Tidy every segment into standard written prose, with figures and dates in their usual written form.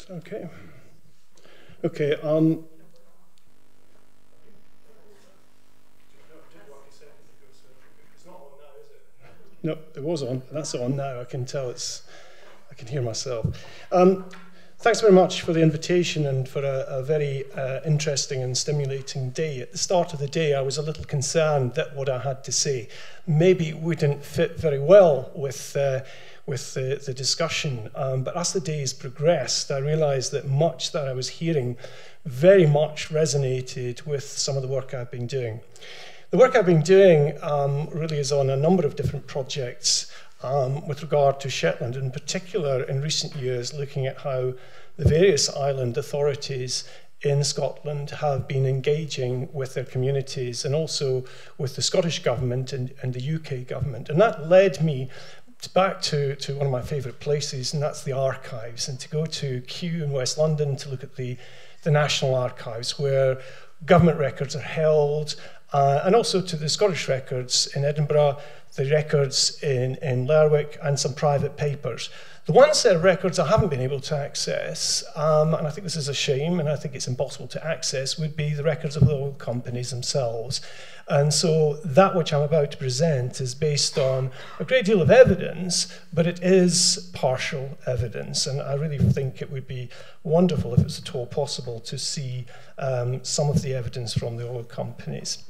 Okay. Okay. No, it was on. That's on now. I can tell it's. I can hear myself. Thanks very much for the invitation and for a very interesting and stimulating day. At the start of the day, I was a little concerned that what I had to say maybe wouldn't fit very well with the discussion. But as the days progressed, I realized that much that I was hearing very much resonated with some of the work I've been doing. The work I've been doing really is on a number of different projects with regard to Shetland, in particular in recent years, looking at how the various island authorities in Scotland have been engaging with their communities and also with the Scottish government and the UK government. And that led me back to one of my favourite places, and that's the archives, and to go to Kew in West London to look at the National Archives, where government records are held, and also to the Scottish records in Edinburgh, the records in Lerwick, and some private papers. The one set of records I haven't been able to access, and I think this is a shame, and I think it's impossible to access, would be the records of the oil companies themselves. And so that which I'm about to present is based on a great deal of evidence, but it is partial evidence, and I really think it would be wonderful if it was at all possible to see some of the evidence from the oil companies.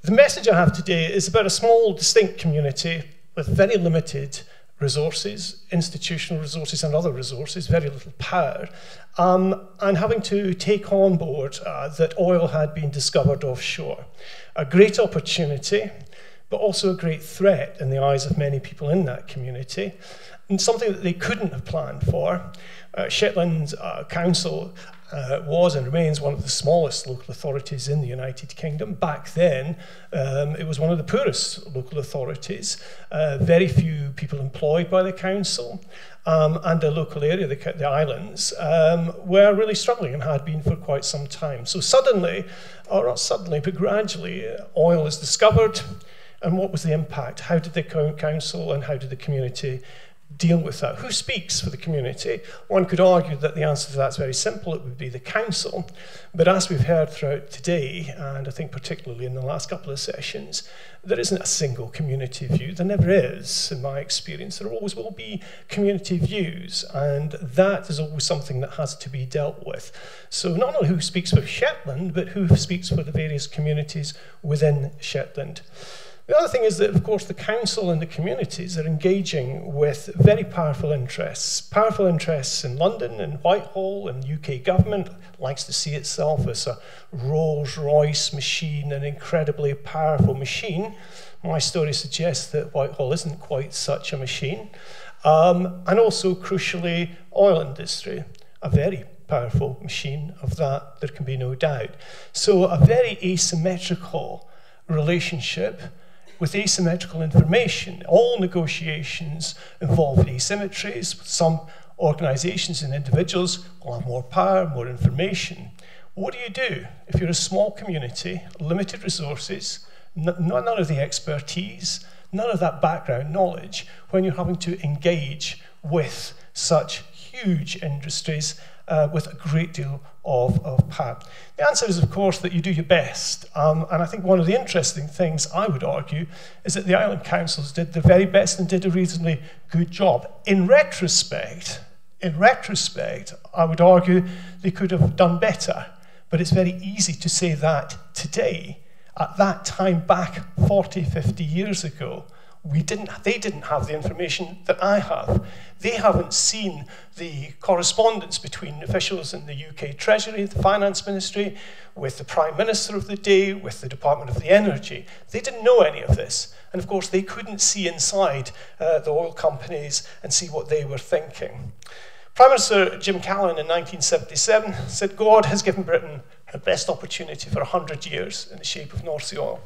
The message I have today is about a small, distinct community with very limited resources, institutional resources and other resources, very little power, and having to take on board that oil had been discovered offshore. A great opportunity, but also a great threat in the eyes of many people in that community, and something that they couldn't have planned for. Shetland Council was and remains one of the smallest local authorities in the United Kingdom. Back then, it was one of the poorest local authorities. Very few people employed by the council, and the local area, the islands, were really struggling and had been for quite some time. So suddenly, or not suddenly, but gradually, oil is discovered. And what was the impact? How did the council and how did the community deal with that? Who speaks for the community? One could argue that the answer to that is very simple. It would be the council. But as we've heard throughout today, and I think particularly in the last couple of sessions, there isn't a single community view. There never is, in my experience. There always will be community views, and that is always something that has to be dealt with. So not only who speaks for Shetland, but who speaks for the various communities within Shetland. The other thing is that, of course, the council and the communities are engaging with very powerful interests in London and Whitehall, and UK government likes to see itself as a Rolls-Royce machine, an incredibly powerful machine. My story suggests that Whitehall isn't quite such a machine. And also, crucially, oil industry, a very powerful machine. Of that, there can be no doubt. So a very asymmetrical relationship with asymmetrical information. All negotiations involve asymmetries. Some organizations and individuals will have more power, more information. What do you do if you're a small community, limited resources, none of the expertise, none of that background knowledge, when you're having to engage with such huge industries with a great deal of power? The answer is, of course, that you do your best. And I think one of the interesting things, I would argue, is that the island councils did their very best and did a reasonably good job. In retrospect, I would argue they could have done better. But it's very easy to say that today. At that time, back 40, 50 years ago, they didn't have the information that I have. They haven't seen the correspondence between officials in the UK Treasury, the Finance Ministry, with the Prime Minister of the day, with the Department of the Energy. They didn't know any of this. And of course, they couldn't see inside the oil companies and see what they were thinking. Prime Minister Jim Callaghan in 1977 said, God has given Britain her best opportunity for 100 years in the shape of North Sea oil.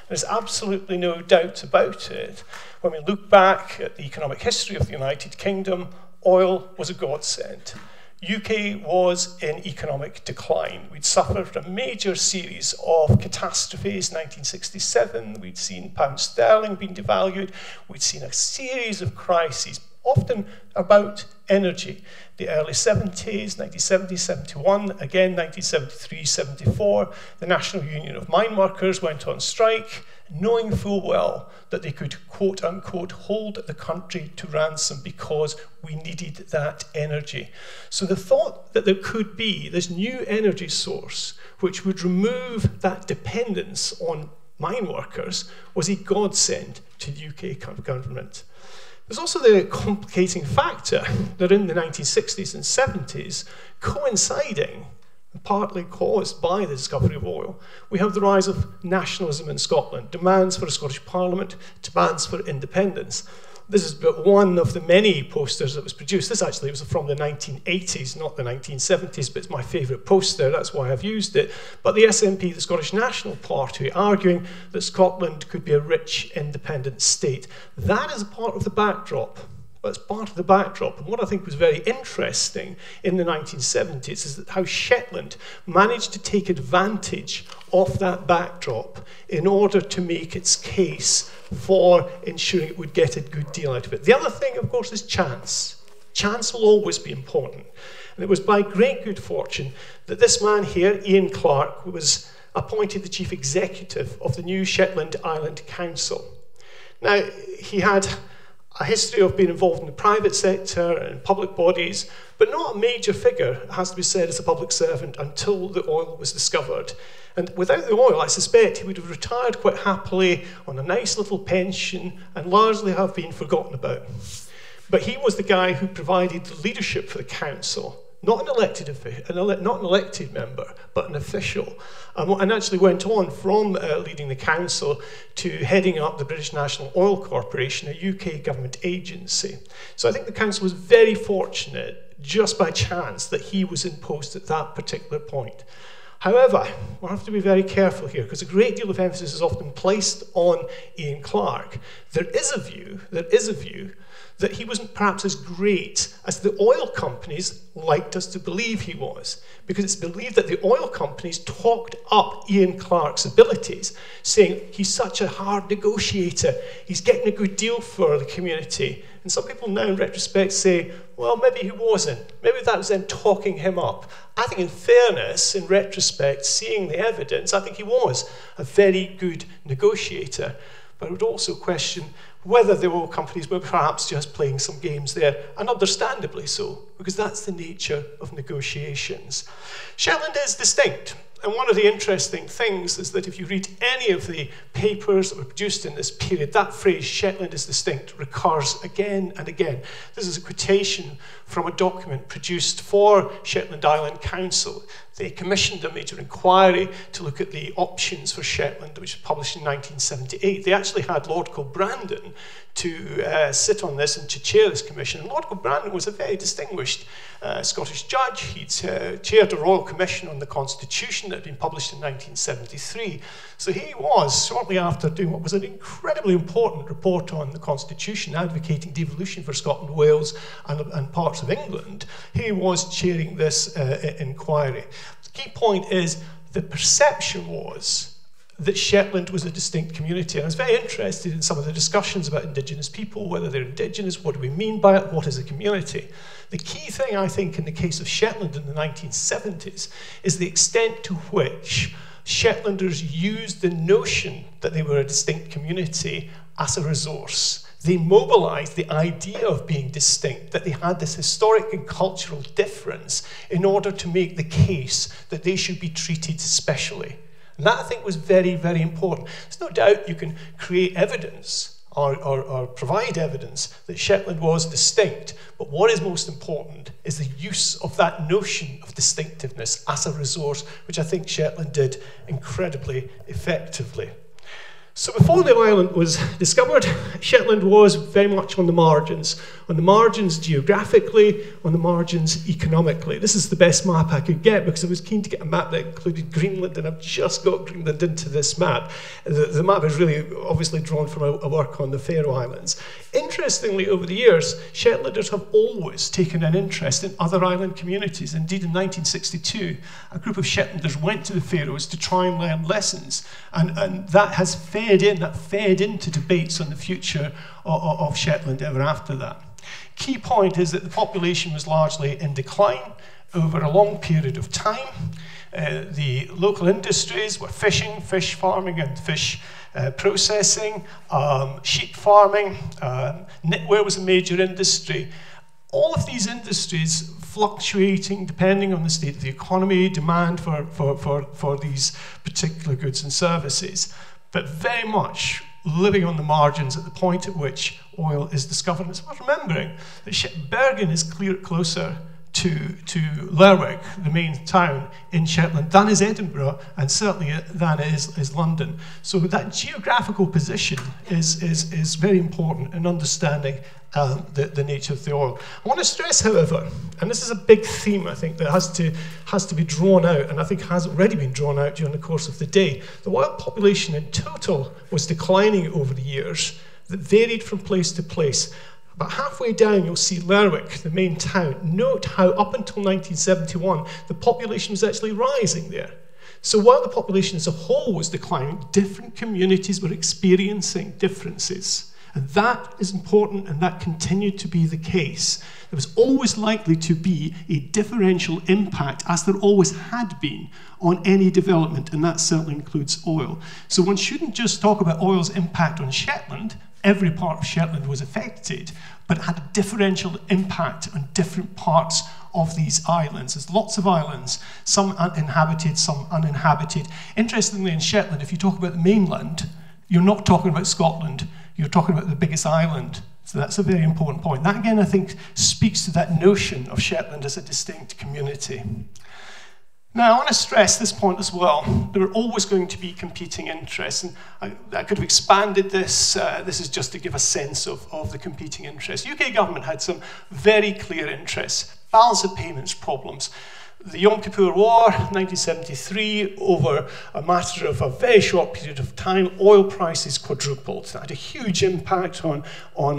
There's absolutely no doubt about it. When we look back at the economic history of the United Kingdom, oil was a godsend. UK was in economic decline. We'd suffered a major series of catastrophes. 1967, we'd seen pound sterling being devalued. We'd seen a series of crises, often about energy. The early 70s, 1970, 71, again 1973, 74, the National Union of Mine Workers went on strike, knowing full well that they could, quote unquote, hold the country to ransom because we needed that energy. So the thought that there could be this new energy source which would remove that dependence on mine workers was a godsend to the UK government. There's also the complicating factor that in the 1960s and 70s, coinciding, partly caused by the discovery of oil, we have the rise of nationalism in Scotland, demands for a Scottish Parliament, demands for independence. This is but one of the many posters that was produced. This actually was from the 1980s, not the 1970s, but it's my favourite poster, that's why I've used it. But the SNP, the Scottish National Party, arguing that Scotland could be a rich, independent state. That is a part of the backdrop. But it's part of the backdrop. And what I think was very interesting in the 1970s is that how Shetland managed to take advantage of that backdrop in order to make its case for ensuring it would get a good deal out of it. The other thing, of course, is chance. Chance will always be important. And it was by great good fortune that this man here, Ian Clark, was appointed the chief executive of the new Shetland Island Council. Now, he had a history of being involved in the private sector and public bodies, but not a major figure, it has to be said, as a public servant until the oil was discovered. And without the oil, I suspect he would have retired quite happily on a nice little pension and largely have been forgotten about. But he was the guy who provided the leadership for the council, not an elected member, but an official, and actually went on from leading the council to heading up the British National Oil Corporation, a UK government agency. So I think the council was very fortunate, just by chance, that he was in post at that particular point. However, we'll have to be very careful here, because a great deal of emphasis is often placed on Ian Clark. There is a view that he wasn't perhaps as great as the oil companies liked us to believe he was, because it's believed that the oil companies talked up Ian Clark's abilities, saying he's such a hard negotiator, he's getting a good deal for the community. And some people now in retrospect say, well, maybe he wasn't. Maybe that was them talking him up. I think in fairness, in retrospect, seeing the evidence, I think he was a very good negotiator. But I would also question whether the oil companies were perhaps just playing some games there, and understandably so, because that's the nature of negotiations. Shetland is distinct. And one of the interesting things is that if you read any of the papers that were produced in this period, that phrase, Shetland is distinct, recurs again and again. This is a quotation from a document produced for Shetland Island Council. They commissioned a major inquiry to look at the options for Shetland, which was published in 1978. They actually had Lord Kilbrandon to sit on this and to chair this commission. And Lord Kilbrandon was a very distinguished Scottish judge. He'd chaired a royal commission on the Constitution that had been published in 1973. So he was, shortly after doing what was an incredibly important report on the Constitution, advocating devolution for Scotland, Wales, and parts of England, he was chairing this inquiry. The key point is the perception was that Shetland was a distinct community. And I was very interested in some of the discussions about Indigenous people, whether they're Indigenous, what do we mean by it, what is a community? The key thing, I think, in the case of Shetland in the 1970s is the extent to which Shetlanders used the notion that they were a distinct community as a resource. They mobilized the idea of being distinct, that they had this historic and cultural difference in order to make the case that they should be treated specially. And that, I think, was very, very important. There's no doubt you can create evidence or provide evidence that Shetland was distinct, but what is most important is the use of that notion of distinctiveness as a resource, which I think Shetland did incredibly effectively. So before the island was discovered, Shetland was very much on the margins geographically, on the margins economically. This is the best map I could get because I was keen to get a map that included Greenland, and I've just got Greenland into this map. The map is really obviously drawn from a work on the Faroe Islands. Interestingly, over the years, Shetlanders have always taken an interest in other island communities. Indeed, in 1962, a group of Shetlanders went to the Faroes to try and learn lessons, and that has fed into debates on the future of Shetland ever after that. Key point is that the population was largely in decline over a long period of time. The local industries were fishing, fish farming and fish processing, sheep farming, knitwear was a major industry. All of these industries fluctuating depending on the state of the economy, demand for these particular goods and services, but very much living on the margins at the point at which oil is discovered. And it's worth remembering that Bergen is closer to Lerwick, the main town in Shetland, than is Edinburgh, and certainly than is London. So that geographical position is very important in understanding the nature of the oil. I want to stress, however, and this is a big theme, I think, that has to be drawn out, and I think has already been drawn out during the course of the day. The oil population in total was declining over the years, that varied from place to place. About halfway down, you'll see Lerwick, the main town. Note how up until 1971, the population was actually rising there. So while the population as a whole was declining, different communities were experiencing differences. And that is important, and that continued to be the case. There was always likely to be a differential impact, as there always had been, on any development, and that certainly includes oil. So one shouldn't just talk about oil's impact on Shetland. Every part of Shetland was affected, but it had a differential impact on different parts of these islands. There's lots of islands, some inhabited, some uninhabited. Interestingly, in Shetland, if you talk about the mainland, you're not talking about Scotland, you're talking about the biggest island. So that's a very important point. That, again, I think, speaks to that notion of Shetland as a distinct community. Now, I want to stress this point as well. There are always going to be competing interests, and I could have expanded this. This is just to give a sense of the competing interests. UK government had some very clear interests. Balance of payments problems. The Yom Kippur War, 1973, over a matter of a very short period of time, oil prices quadrupled. That had a huge impact on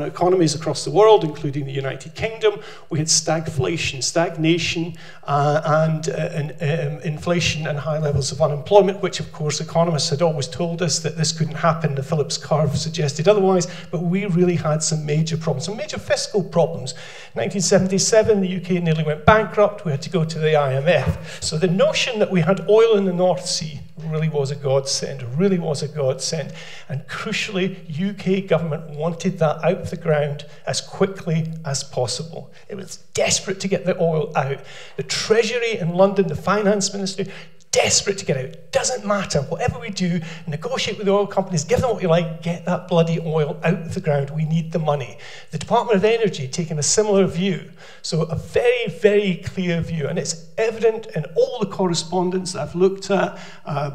economies across the world, including the United Kingdom. We had stagflation, stagnation, and inflation and high levels of unemployment, which, of course, economists had always told us that this couldn't happen. The Phillips curve suggested otherwise, but we really had some major problems, some major fiscal problems. 1977, the UK nearly went bankrupt. We had to go to the IMF. So the notion that we had oil in the North Sea really was a godsend, really was a godsend. And crucially, UK government wanted that out of the ground as quickly as possible. It was desperate to get the oil out. The Treasury in London, the Finance Ministry, desperate to get out. It doesn't matter. Whatever we do, negotiate with the oil companies, give them what you like, get that bloody oil out of the ground. We need the money. The Department of Energy taking a similar view. So a very, very clear view. And it's evident in all the correspondence that I've looked at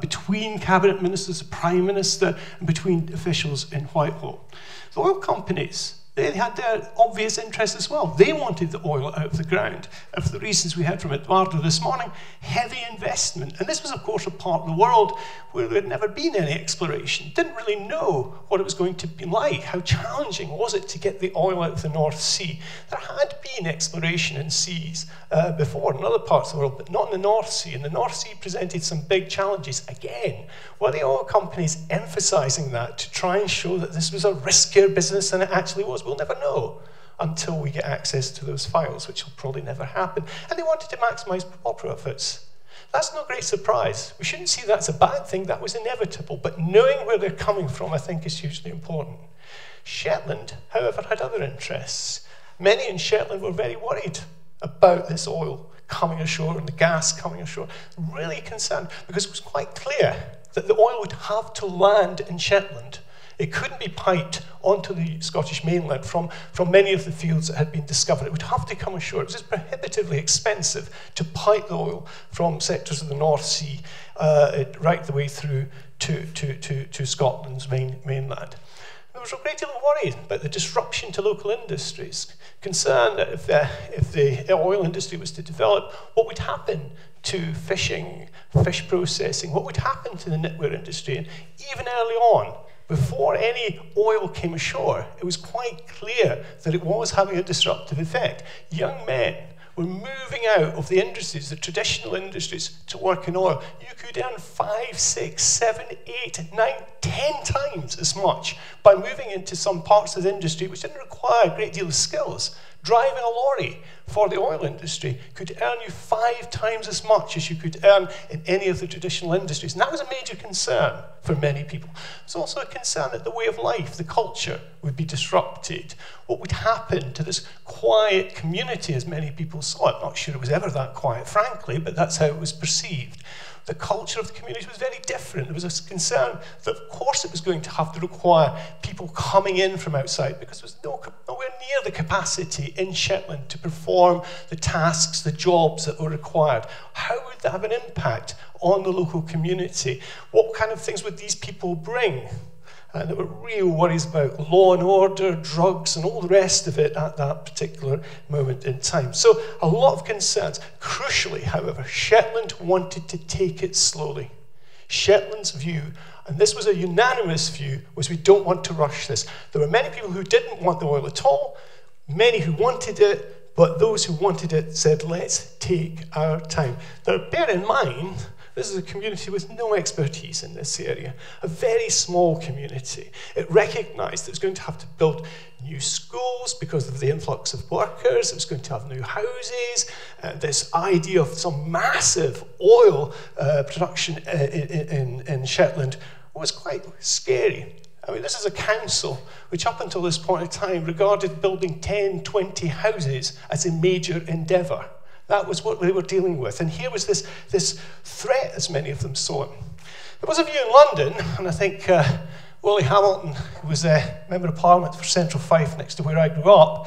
between cabinet ministers, the Prime Minister, and between officials in Whitehall. The oil companies, they had their obvious interests as well. They wanted the oil out of the ground. And for the reasons we heard from Eduardo this morning, heavy investment. And this was, of course, a part of the world where there had never been any exploration. Didn't really know what it was going to be like. How challenging was it to get the oil out of the North Sea? There had been exploration in seas before in other parts of the world, but not in the North Sea. And the North Sea presented some big challenges. Again, were the oil companies emphasizing that to try and show that this was a riskier business than it actually was? We'll never know until we get access to those files, which will probably never happen. And they wanted to maximize oil profits. That's no great surprise. We shouldn't see that as a bad thing. That was inevitable. But knowing where they're coming from, I think, is hugely important. Shetland, however, had other interests. Many in Shetland were very worried about this oil coming ashore and the gas coming ashore. Really concerned, because it was quite clear that the oil would have to land in Shetland. It couldn't be piped onto the Scottish mainland from many of the fields that had been discovered. It would have to come ashore. It was just prohibitively expensive to pipe the oil from sectors of the North Sea right the way through to Scotland's mainland. There was a great deal of worry about the disruption to local industries, concerned that if the oil industry was to develop, what would happen to fishing, fish processing, what would happen to the knitwear industry. And even early on, before any oil came ashore, it was quite clear that it was having a disruptive effect. Young men were moving out of the industries, the traditional industries, to work in oil. You could earn 5, 6, 7, 8, 9, 10 times as much by moving into some parts of the industry which didn't require a great deal of skills. Driving a lorry for the oil industry could earn you 5 times as much as you could earn in any of the traditional industries. And that was a major concern for many people. There's also a concern that the way of life, the culture, would be disrupted. What would happen to this quiet community, as many people saw it? Not sure it was ever that quiet, frankly, but that's how it was perceived. The culture of the community was very different. There was a concern that, of course, it was going to have to require people coming in from outside because there was nowhere near the capacity in Shetland to perform the tasks, the jobs that were required. How would that have an impact on the local community? What kind of things would these people bring? And there were real worries about law and order, drugs, and all the rest of it at that particular moment in time. So a lot of concerns. Crucially, however, Shetland wanted to take it slowly. Shetland's view, and this was a unanimous view, was we don't want to rush this. There were many people who didn't want the oil at all, many who wanted it, but those who wanted it said, let's take our time. Now, bear in mind, this is a community with no expertise in this area, a very small community. It recognised that it was going to have to build new schools because of the influx of workers. It was going to have new houses. This idea of some massive oil production in Shetland was quite scary. I mean, this is a council which up until this point in time regarded building 10, 20 houses as a major endeavour. That was what they were dealing with. And here was this threat, as many of them saw it. There was a view in London, and I think Willie Hamilton, who was a Member of Parliament for Central Fife next to where I grew up,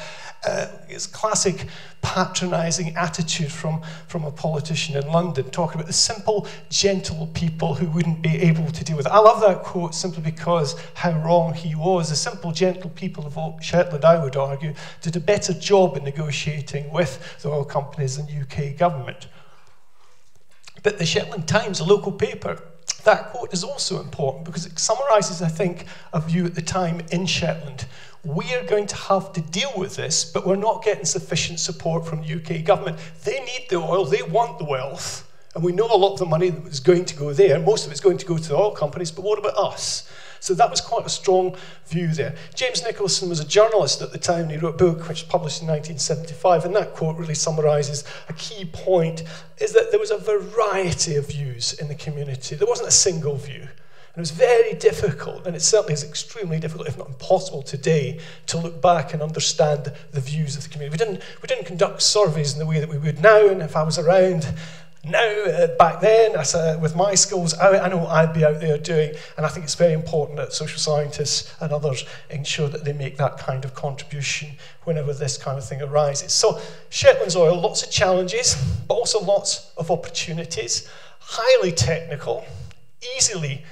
his classic patronising attitude from a politician in London, talking about the simple, gentle people who wouldn't be able to deal with it. I love that quote simply because how wrong he was. The simple, gentle people of Shetland, I would argue, did a better job in negotiating with the oil companies than the UK government. But the Shetland Times, a local paper, that quote is also important because it summarises, I think, a view at the time in Shetland. We're going to have to deal with this, but we're not getting sufficient support from the UK government. They need the oil, they want the wealth, and we know a lot of the money that was going to go there. Most of it's going to go to the oil companies, but what about us? So that was quite a strong view there. James Nicholson was a journalist at the time, and he wrote a book which was published in 1975, and that quote really summarises a key point, is that there was a variety of views in the community. There wasn't a single view. And it was very difficult, and it certainly is extremely difficult, if not impossible today, to look back and understand the views of the community. We didn't conduct surveys in the way that we would now, and if I was around now, back then, with my skills, I know what I'd be out there doing, and I think it's very important that social scientists and others ensure that they make that kind of contribution whenever this kind of thing arises. So, Shetland's oil, lots of challenges, but also lots of opportunities, highly technical, easily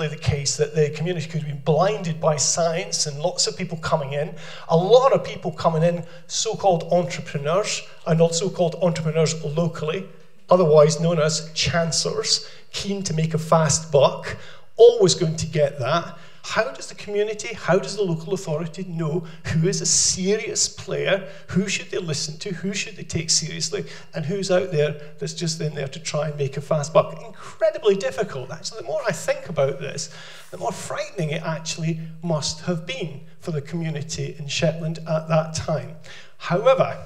the case that the community could have been blinded by science and lots of people coming in. A lot of people coming in, so-called entrepreneurs, and also so-called entrepreneurs locally, otherwise known as chancers, keen to make a fast buck, always going to get that. How does the community, how does the local authority know who is a serious player, who should they listen to, who should they take seriously, and who's out there that's just in there to try and make a fast buck? Incredibly difficult. Actually, the more I think about this, the more frightening it actually must have been for the community in Shetland at that time. However,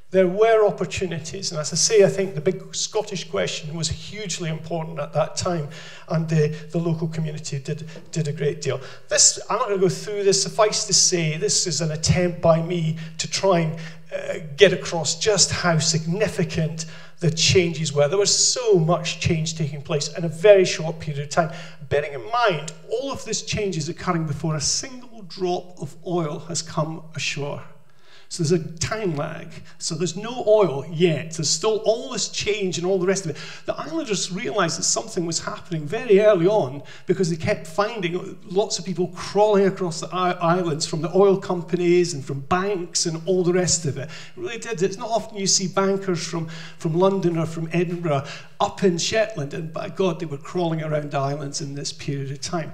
there were opportunities, and as I say, I think the big Scottish question was hugely important at that time, and the local community did a great deal. I'm not going to go through this. Suffice to say, this is an attempt by me to try and get across just how significant the changes were. There was so much change taking place in a very short period of time. Bearing in mind, all of this change is occurring before a single drop of oil has come ashore. So there's a time lag. So there's no oil yet. There's still all this change and all the rest of it. The islanders realised that something was happening very early on because they kept finding lots of people crawling across the islands from the oil companies and from banks and all the rest of it. It really did. It's not often you see bankers from London or from Edinburgh up in Shetland, and by God, they were crawling around islands in this period of time.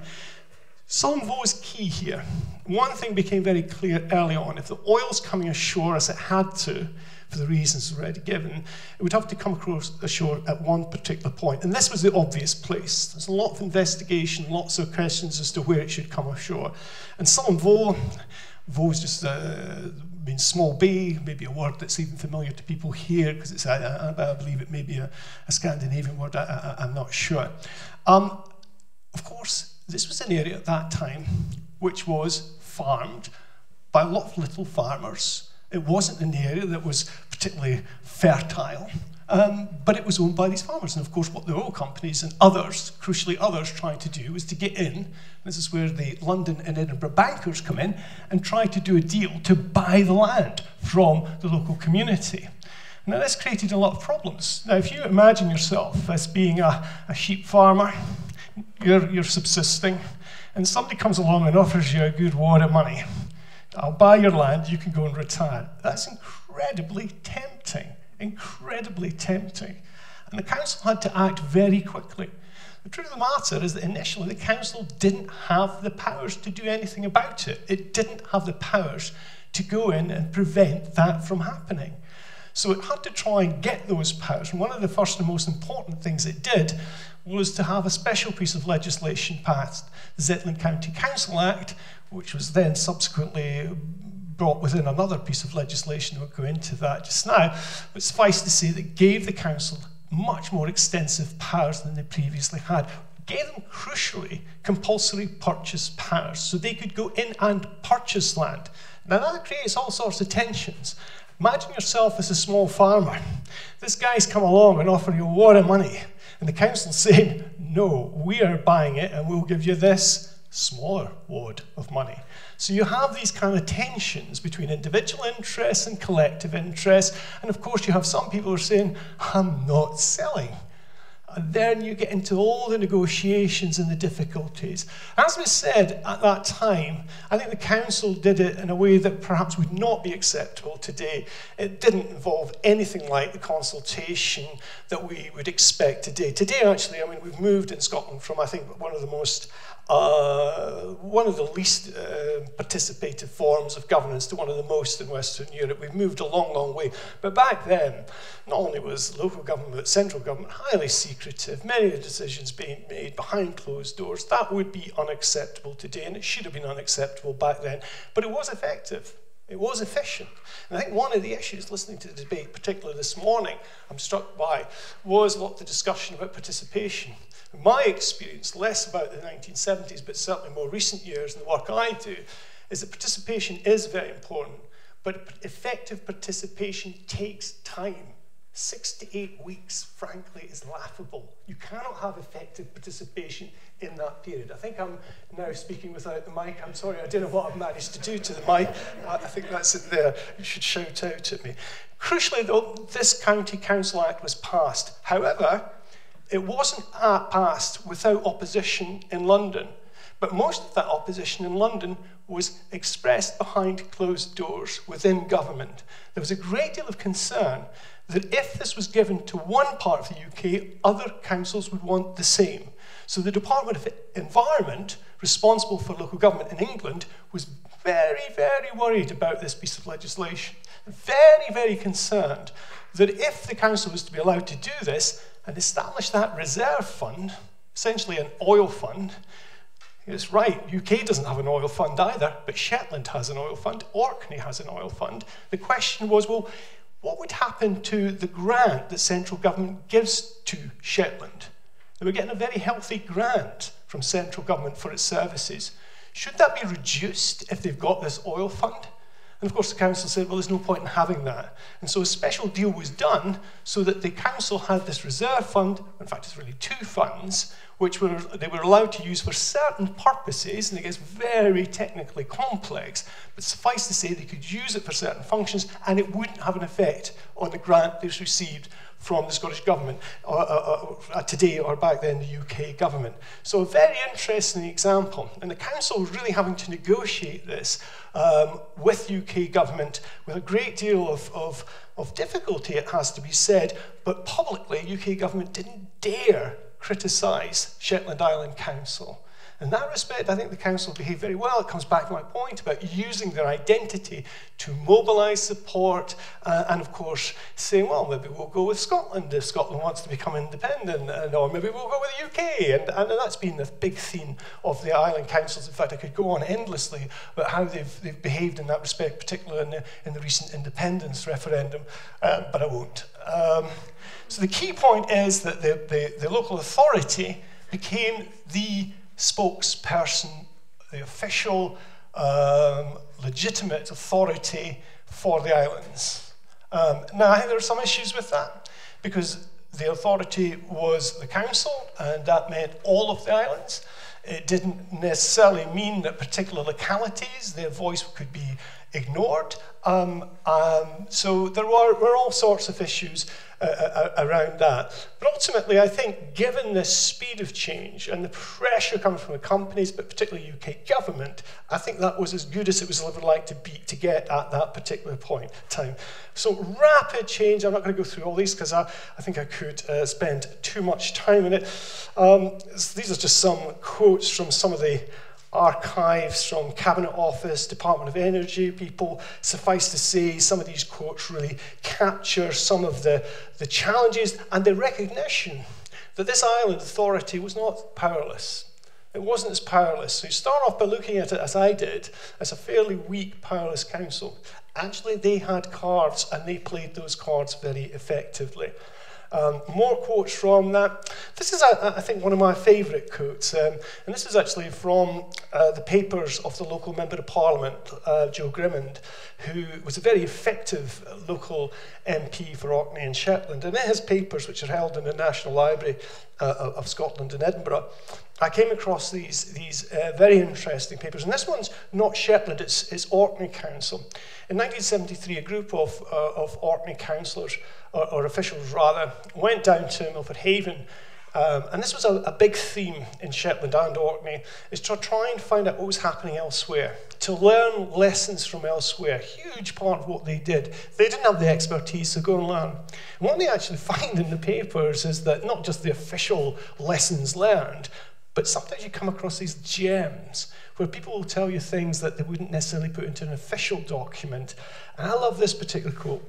Sullom Voe is key here. One thing became very clear early on. If the oil's coming ashore, as it had to, for the reasons already given, it would have to come across ashore at one particular point. And this was the obvious place. There's a lot of investigation, lots of questions as to where it should come ashore. And Sullom Voe's just means small bay, maybe a word that's even familiar to people here, because I believe it may be a Scandinavian word, I'm not sure. Of course, this was an area at that time which was farmed by a lot of little farmers. It wasn't an area that was particularly fertile, but it was owned by these farmers. And of course, what the oil companies and others, crucially others, tried to do was to get in. This is where the London and Edinburgh bankers come in and try to do a deal to buy the land from the local community. Now, this created a lot of problems. Now, if you imagine yourself as being a sheep farmer, you're subsisting, and somebody comes along and offers you a good wad of money. I'll buy your land, you can go and retire. That's incredibly tempting, incredibly tempting. And the council had to act very quickly. The truth of the matter is that initially the council didn't have the powers to do anything about it. It didn't have the powers to go in and prevent that from happening. So it had to try and get those powers. And one of the first and most important things it did was to have a special piece of legislation passed, the Shetland County Council Act, which was then subsequently brought within another piece of legislation. We'll go into that just now. But suffice to say that gave the council much more extensive powers than they previously had. Gave them, crucially, compulsory purchase powers, so they could go in and purchase land. Now that creates all sorts of tensions. Imagine yourself as a small farmer. This guy's come along and offering you a wad of money, and the council's saying, no, we are buying it and we'll give you this smaller wad of money. So you have these kind of tensions between individual interests and collective interests, and of course you have some people who are saying, I'm not selling. And then you get into all the negotiations and the difficulties. As we said at that time, I think the council did it in a way that perhaps would not be acceptable today. It didn't involve anything like the consultation that we would expect today. Today, actually, I mean, we've moved in Scotland from, I think, one of the least participative forms of governance to one of the most in Western Europe. We've moved a long, long way. But back then, not only was local government, but central government highly secretive, many of the decisions being made behind closed doors. That would be unacceptable today, and it should have been unacceptable back then. But it was effective. It was efficient. And I think one of the issues, listening to the debate, particularly this morning, I'm struck by, was a lot of the discussion about participation. In my experience, less about the 1970s, but certainly more recent years, and the work I do, is that participation is very important, but effective participation takes time. 6 to 8 weeks, frankly, is laughable. You cannot have effective participation in that period. I think I'm now speaking without the mic. I'm sorry, I don't know what I've managed to do to the mic. I think that's it there. You should shout out at me. Crucially, though, this County Council Act was passed. However, it wasn't passed without opposition in London. But most of that opposition in London was expressed behind closed doors within government. There was a great deal of concern that if this was given to one part of the UK, other councils would want the same. So the Department of Environment, responsible for local government in England, was very, very worried about this piece of legislation. Very, very concerned that if the council was to be allowed to do this and establish that reserve fund, essentially an oil fund, it's right, UK doesn't have an oil fund either, but Shetland has an oil fund, Orkney has an oil fund. The question was, well, what would happen to the grant that central government gives to Shetland? They were getting a very healthy grant from central government for its services. Should that be reduced if they've got this oil fund? And of course the council said, well, there's no point in having that. And so a special deal was done so that the council had this reserve fund, in fact it's really two funds, which they were allowed to use for certain purposes, and it gets very technically complex, but suffice to say they could use it for certain functions and it wouldn't have an effect on the grant they received from the Scottish Government today or back then the UK Government. So a very interesting example. And the Council was really having to negotiate this with UK Government with a great deal of difficulty, it has to be said, but publicly UK Government didn't dare criticise Shetland Island Council. In that respect, I think the council behaved very well. It comes back to my point about using their identity to mobilise support and, of course, saying, well, maybe we'll go with Scotland if Scotland wants to become independent, or maybe we'll go with the UK. And that's been the big theme of the island councils. In fact, I could go on endlessly about how they've behaved in that respect, particularly in the recent independence referendum, but I won't. So the key point is that the local authority became the spokesperson, the official, legitimate authority for the islands. Now, I think there are some issues with that, because the authority was the council, and that meant all of the islands. It didn't necessarily mean that particular localities, their voice could be ignored. So there were all sorts of issues around that. But ultimately, I think, given the speed of change and the pressure coming from the companies, but particularly UK government, I think that was as good as it was ever like to get at that particular point in time. So rapid change. I'm not going to go through all these because I think I could spend too much time in it. These are just some quotes from some of the archives from Cabinet Office, Department of Energy people. Suffice to say, some of these quotes really capture some of the challenges and the recognition that this island authority was not powerless. It wasn't as powerless. So you start off by looking at it, as I did, as a fairly weak, powerless council. Actually, they had cards, and they played those cards very effectively. More quotes from that. This is, I think, one of my favourite quotes, and this is actually from the papers of the local Member of Parliament, Joe Grimmond, who was a very effective local MP for Orkney and Shetland. And in his papers, which are held in the National Library of Scotland in Edinburgh, I came across these very interesting papers. And this one's not Shetland, it's Orkney Council. In 1973, a group of Orkney councillors, or officials rather, went down to Milford Haven, and this was a big theme in Shetland and Orkney, is to try and find out what was happening elsewhere, to learn lessons from elsewhere. Huge part of what they did. They didn't have the expertise, so go and learn. And what they actually find in the papers is that not just the official lessons learned, but sometimes you come across these gems where people will tell you things that they wouldn't necessarily put into an official document. And I love this particular quote.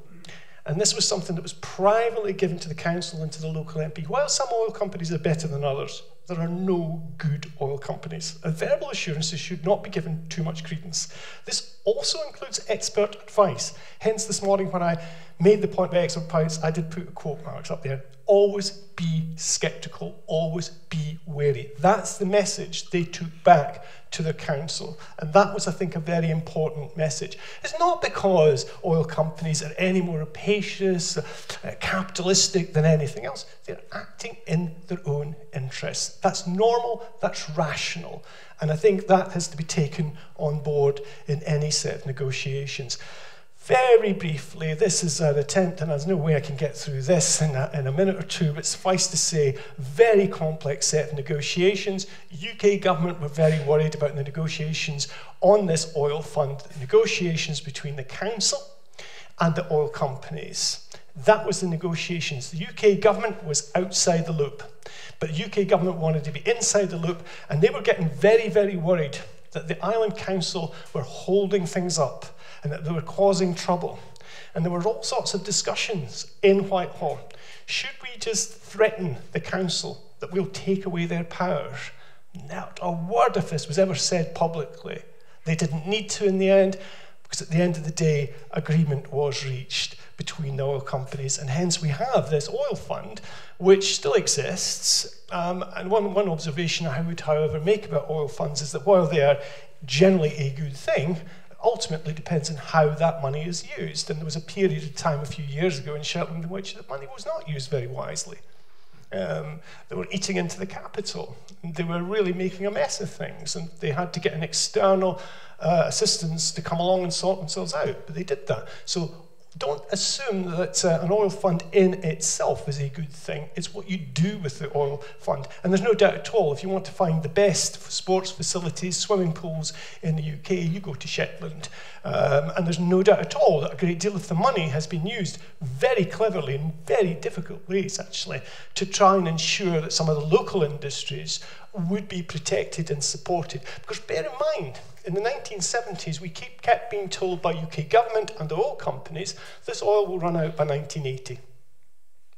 And this was something that was privately given to the council and to the local MP. While some oil companies are better than others, there are no good oil companies. And verbal assurances should not be given too much credence. This also includes expert advice. Hence, this morning when I made the point about expert advice, I did put quote marks up there. Always be sceptical, always be wary. That's the message they took back to the council. And that was, I think, a very important message. It's not because oil companies are any more rapacious, capitalistic than anything else. They're acting in their own interests. That's normal, that's rational. And I think that has to be taken on board in any set of negotiations. Very briefly, this is an attempt, and there's no way I can get through this in a minute or two, but suffice to say, very complex set of negotiations. UK government were very worried about the negotiations on this oil fund, negotiations between the council and the oil companies. That was the negotiations. The UK government was outside the loop, but the UK government wanted to be inside the loop, and they were getting very, very worried that the Island Council were holding things up and that they were causing trouble. And there were all sorts of discussions in Whitehall. Should we just threaten the council that we'll take away their powers? Not a word of this was ever said publicly. They didn't need to in the end, because at the end of the day, agreement was reached between the oil companies, and hence we have this oil fund, which still exists. And one observation I would, however, make about oil funds is that while they are generally a good thing, ultimately depends on how that money is used. And there was a period of time a few years ago in Shetland in which the money was not used very wisely. They were eating into the capital. They were really making a mess of things, and they had to get an external assistance to come along and sort themselves out, but they did that. So don't assume that an oil fund in itself is a good thing. It's what you do with the oil fund. And there's no doubt at all, if you want to find the best sports facilities, swimming pools in the UK, you go to Shetland. And there's no doubt at all that a great deal of the money has been used very cleverly in very difficult ways, actually, to try and ensure that some of the local industries would be protected and supported. Because bear in mind, in the 1970s, we kept being told by UK government and the oil companies, this oil will run out by 1980.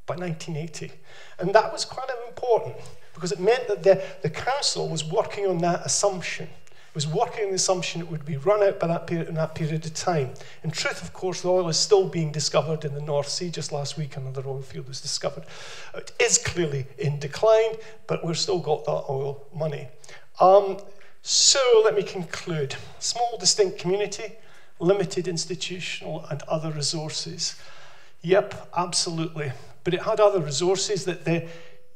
By 1980. And that was quite important, because it meant that the council was working on that assumption. It was working on the assumption it would be run out by that period, in that period of time. In truth, of course, the oil is still being discovered in the North Sea. Just last week, another oil field was discovered. It is clearly in decline, but we've still got that oil money. So let me conclude. Small, distinct community, limited institutional and other resources. Yep, absolutely. But it had other resources that the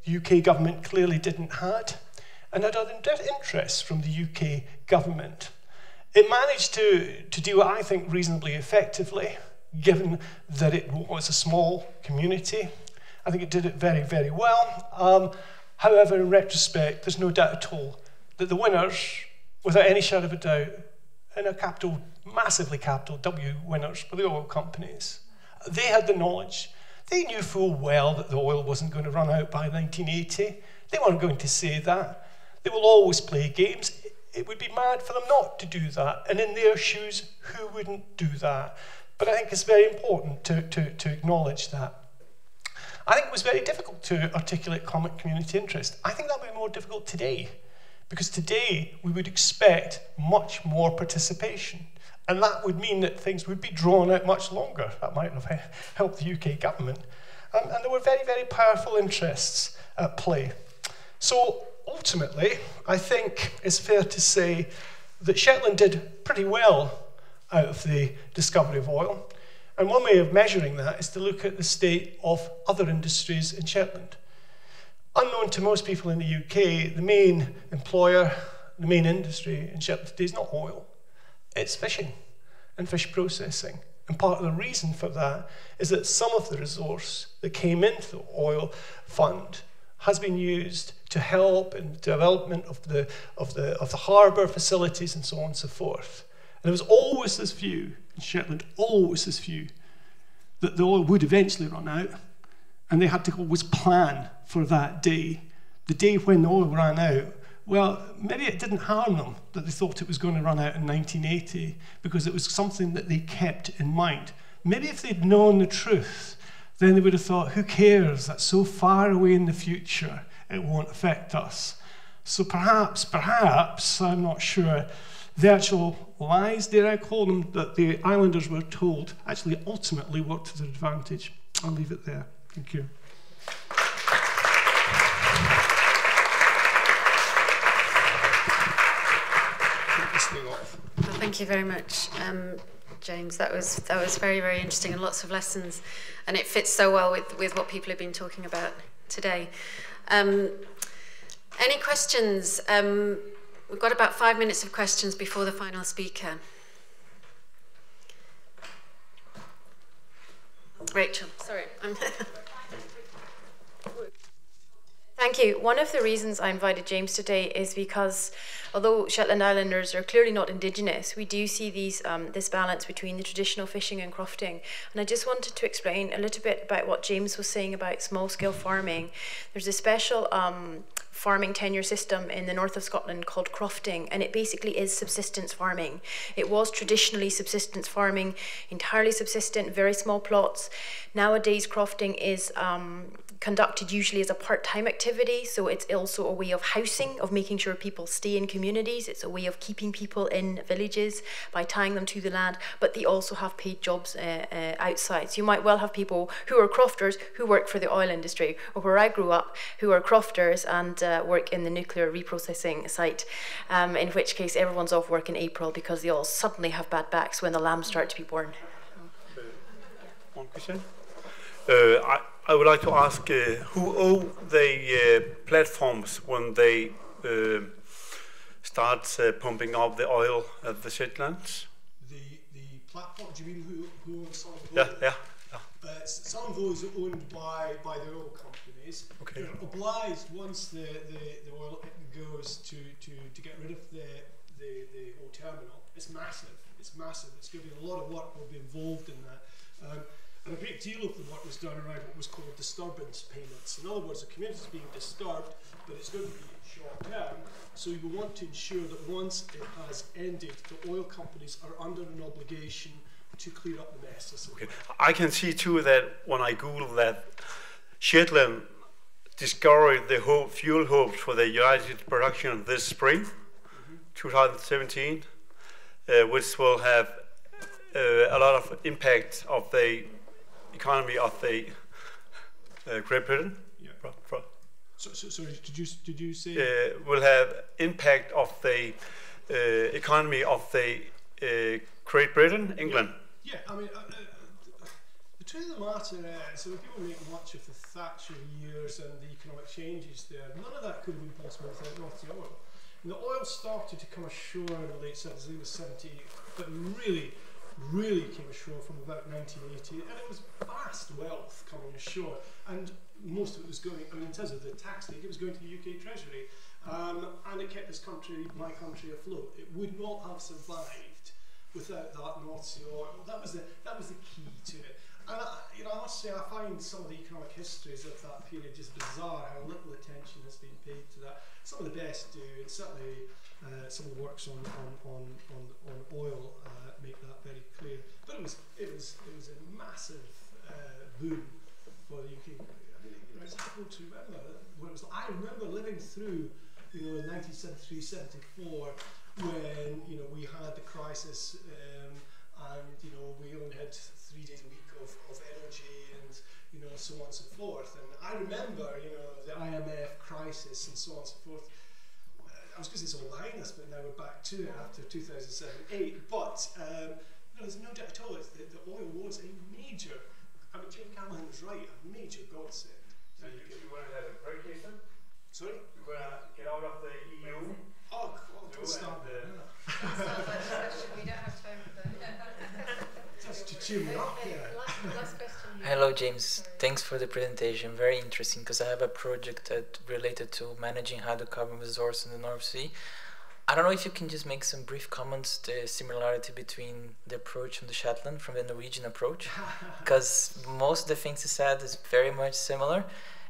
UK government clearly didn't have, and had other interests from the UK government. It managed to do what I think reasonably effectively, given that it was a small community. I think it did it very, very well. However, in retrospect, there's no doubt at all that the winners, without any shadow of a doubt, and a capital, massively capital W winners, were the oil companies. They had the knowledge. They knew full well that the oil wasn't going to run out by 1980. They weren't going to say that. They will always play games. It would be mad for them not to do that. And in their shoes, who wouldn't do that? But I think it's very important to acknowledge that. I think it was very difficult to articulate common community interest. I think that would be more difficult today, because today we would expect much more participation. And that would mean that things would be drawn out much longer. That might have helped the UK government. And there were very, very powerful interests at play. So ultimately, I think it's fair to say that Shetland did pretty well out of the discovery of oil. And one way of measuring that is to look at the state of other industries in Shetland. Unknown to most people in the UK, the main employer, the main industry in Shetland today is not oil. It's fishing and fish processing. And part of the reason for that is that some of the resource that came into the oil fund has been used to help in the development of the harbour facilities and so on and so forth. And there was always this view in Shetland, always this view, that the oil would eventually run out, and they had to always plan for that day. The day when the oil ran out, well, maybe it didn't harm them that they thought it was going to run out in 1980, because it was something that they kept in mind. Maybe if they'd known the truth, then they would have thought, who cares, that's so far away in the future, it won't affect us. So perhaps, I'm not sure, the actual lies, dare I call them, that the islanders were told actually ultimately worked to their advantage. I'll leave it there. Thank you. Well, thank you very much, James. That was very, very interesting and lots of lessons, and it fits so well with what people have been talking about today. Any questions? We've got about 5 minutes of questions before the final speaker. Rachel, sorry. Thank you. One of the reasons I invited James today is because although Shetland Islanders are clearly not indigenous, we do see this balance between the traditional fishing and crofting. And I just wanted to explain a little bit about what James was saying about small-scale farming. There's a special farming tenure system in the north of Scotland called crofting, and it basically is subsistence farming. It was traditionally subsistence farming, entirely subsistent, very small plots. Nowadays, crofting is conducted usually as a part-time activity, so it's also a way of housing, of making sure people stay in communities. It's a way of keeping people in villages by tying them to the land, but they also have paid jobs outside. So you might well have people who are crofters who work for the oil industry, or where I grew up, who are crofters and work in the nuclear reprocessing site, in which case everyone's off work in April because they all suddenly have bad backs when the lambs start to be born. One question. I would like to ask who own the platforms when they start pumping up the oil at the Shetlands? The platform. Do you mean who owns some of those? Yeah. Some of those are owned by the oil companies. Okay. They're obliged, once the oil goes to get rid of the whole terminal. It's massive. It's massive. It's going to be a lot of work will be involved in that. And a great deal of the work was done around what was called disturbance payments. In other words, the community is being disturbed, but it's going to be short term. So you want to ensure that once it has ended, the oil companies are under an obligation to clear up the mess. Okay. I can see too that when I Google that, Shetland discovered the fuel hopes for the United production this spring, 2017, which will have a lot of impact of the economy of the Great Britain. Yeah. Sorry, did you say? Will have impact of the economy of the Great Britain, England. Yeah, I mean, the truth of the matter is, so people make much of the Thatcher years and the economic changes there. None of that could have been possible without North Sea oil. And the oil started to come ashore in the late 70s, I think it was 70, but really came ashore from about 1980, and it was vast wealth coming ashore, and most of it was going, I mean, in terms of the tax take, it was going to the UK Treasury, and it kept this country, my country, afloat. It would not have survived without that North Sea oil. That was the key to it. And I must say, I find some of the economic histories of that period just bizarre, how little attention has been paid to that. Some of the best do, and certainly some of the works on oil make that very clear. But it was a massive boom for the UK. I mean, it's difficult to remember what it was. I remember living through, in 1973, 74, when we had the crisis, and we only had 3 days a week of energy, and so on and so forth. And I remember the IMF crisis and so on and so forth. I was going to say it's all behind us, but now we're back to it after 2007-8. But there's no doubt at all that the oil was a major, I mean, Jim Callahan was right, a major godsend. So you want to have a break, Jason? Sorry? You want to get out of the EU? Oh, don't start there. We don't have time for that. Just to cheer me up, yeah. Last question. Hello, James. Thanks for the presentation. Very interesting, because I have a project that related to managing hydrocarbon resource in the North Sea. I don't know if you can just make some brief comments, the similarity between the approach on the Shetland from the Norwegian approach, because most of the things you said is very much similar.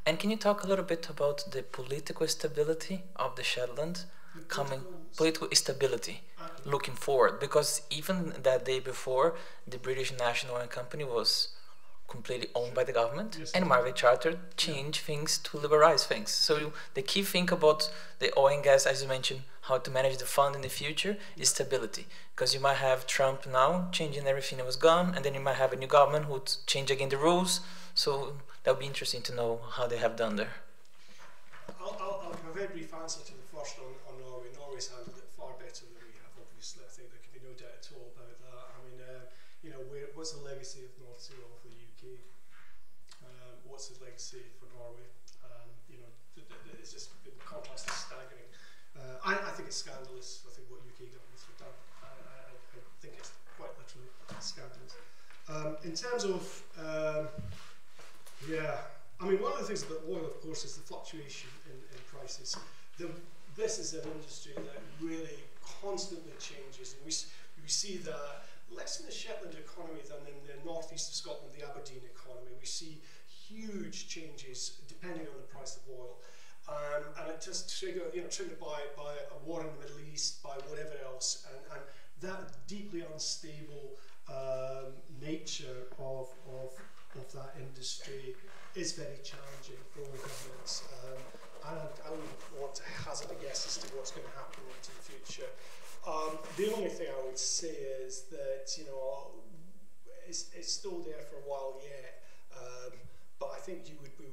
And can you talk a little bit about the political stability of the Shetland, political stability looking forward? Because even that day before, the British National Oil Company was completely owned by the government, and Margaret Charter changed things to liberalize things. So the key thing about the oil and gas, as you mentioned, how to manage the fund in the future, is stability. Because you might have Trump now changing everything that was gone, and then you might have a new government who would change again the rules. So that would be interesting to know how they have done there. I'll give a very brief answer to the first on Norway. Norway's handled it far better than we have, obviously. I think there can be no doubt at all about that. I mean, what's the legacy of North Sea oil for the UK? What's the legacy for Norway? It's just, the contrast is staggering. I think it's scandalous, I think, what UK governments have done. I think it's quite literally scandalous. In terms of, I mean, one of the things about oil, of course, is the fluctuation in prices. This is an industry that really constantly changes, and we see that less in the Shetland economy than in the northeast of Scotland, the Aberdeen economy. We see huge changes depending on the price of oil, and it just triggered by a war in the Middle East, by whatever else, and that deeply unstable nature of that industry is very challenging for all governments, and I wouldn't want to hazard a guess as to what's going to happen into the future. The only thing I would say is that it's still there for a while yet, but I think you would be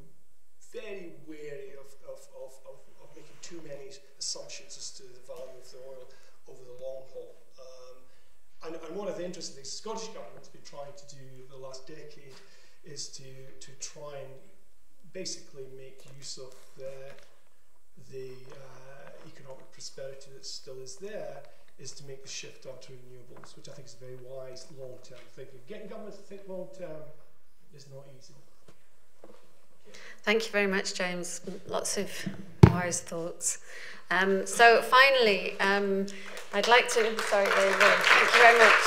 very wary of making too many assumptions as to the value of the oil over the long haul. And one of the interesting things the Scottish government's been trying to do over the last decade is to try and basically make use of the economic prosperity that still is there is to make the shift onto renewables, which I think is a very wise long-term thinking. Getting governments to think long-term is not easy. Thank you very much, James. Lots of wise thoughts. So finally, I'd like to, sorry, there you go. Thank you very much.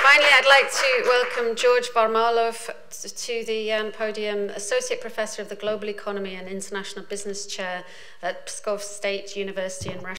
Finally, I'd like to welcome George Barmalov to the podium, Associate Professor of the Global Economy and International Business Chair at Pskov State University in Russia.